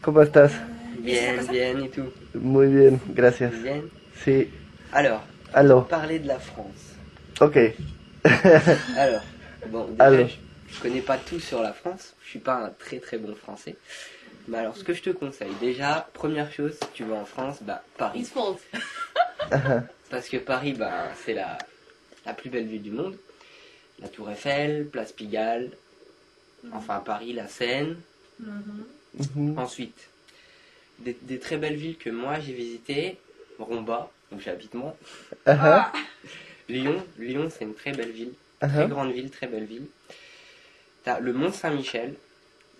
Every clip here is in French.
¿Cómo estás? Bien, bien et tout. Muy bien, gracias. Bien. Sí, Alors, pour aló. parler de la France. Ok. Alors, bon, déjà, Aló. je connais pas tout sur la France. Je suis pas un très très bon français. Mais alors, ce que je te conseille, déjà, première chose, si tu vas en France, bah, Paris. His fault. Ajá. Parce que Paris, bah, c'est la plus belle ville du monde. La Tour Eiffel, Place Pigalle, enfin Paris, la Seine. Ujú. Ensuite, des très belles villes que moi j'ai visitées. Romba, où j'habite moi. Ajá. Lyon, c'est une très belle ville. Très Ajá. grande ville, très belle ville. T'as le Mont Saint-Michel.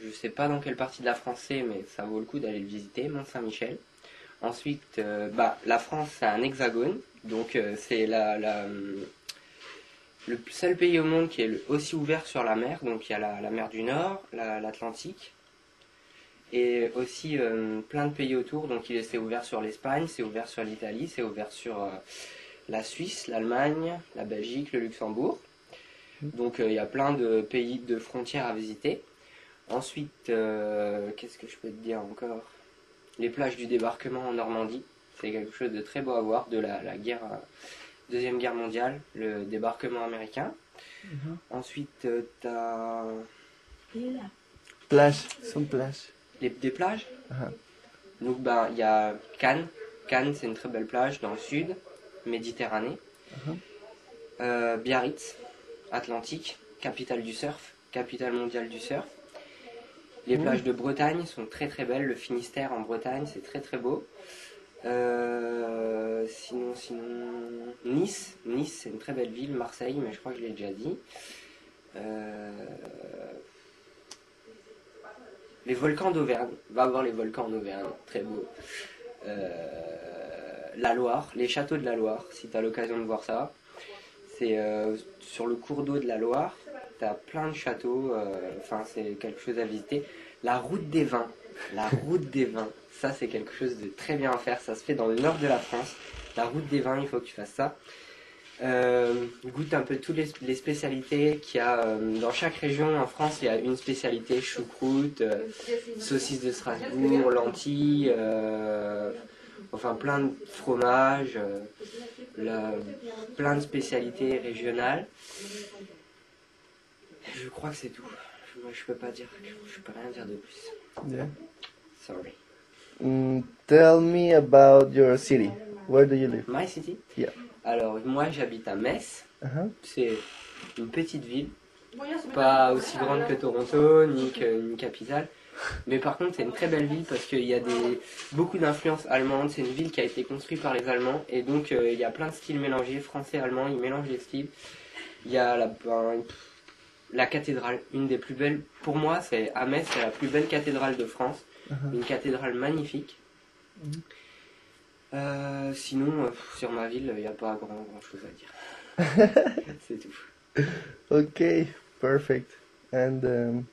Je sais pas dans quelle partie de la France c'est, mais ça vaut le coup d'aller le visiter, Mont Saint-Michel. Ensuite, la France, c'est un hexagone. Donc, c'est le seul pays au monde qui est aussi ouvert sur la mer. Donc, il y a la mer du Nord, l'Atlantique. Et aussi plein de pays autour. Donc, c'est ouvert sur l'Espagne, c'est ouvert sur l'Italie, c'est ouvert sur la Suisse, l'Allemagne, la Belgique, le Luxembourg. Donc il y a plein de pays de frontières à visiter. Ensuite, qu'est-ce que je peux te dire encore? Les plages du débarquement en Normandie, c'est quelque chose de très beau à voir, de la guerre, Deuxième Guerre mondiale, le débarquement américain. Ensuite, t'as Plage, son plage. des plages. Ajá. Donc il y a Cannes. Cannes, c'est une très belle plage dans le sud, Méditerranée. Biarritz, Atlantique, capitale du surf, capitale mondiale du surf. Les plages de Bretagne sont très très belles. Le Finistère en Bretagne, c'est très très beau. Sinon, Nice, c'est une très belle ville. Marseille, mais je crois que je l'ai déjà dit. Les volcans d'Auvergne. Va voir les volcans en Auvergne, très beau. La Loire, les châteaux de la Loire, si tu as l'occasion de voir ça. C'est sur le cours d'eau de la Loire. Tu as plein de châteaux. Enfin, c'est quelque chose à visiter. La route des vins. La route des vins. Ça, c'est quelque chose de très bien à faire. Ça se fait dans le nord de la France. La route des vins, il faut que tu fasses ça. Goûte un peu toutes les spécialités qu'il y a dans chaque région. En France, il y a une spécialité: choucroute, saucisse de Strasbourg, lentilles, enfin plein de fromages, plein de spécialités régionales. Je crois que c'est tout. Moi, je peux pas dire, je peux rien dire de plus. Yeah. Sorry. Tell me about your city. Where do you live? My city? Yeah. Alors, moi, j'habite à Metz. Ajá. C'est une petite ville, pas aussi grande que Toronto, ni une capitale. Mais par contre, c'est une très belle ville parce qu'il y a beaucoup d'influences allemandes. C'est une ville qui a été construite par les Allemands. Et donc, il y a plein de styles mélangés, français, allemand, ils mélangent les styles. Il y a la cathédrale, une des plus belles. Pour moi, c'est à Metz, c'est la plus belle cathédrale de France. Une cathédrale magnifique. Sinon, sur ma ville, il n'y a pas grand chose à dire. C'est tout. Okay, perfect. And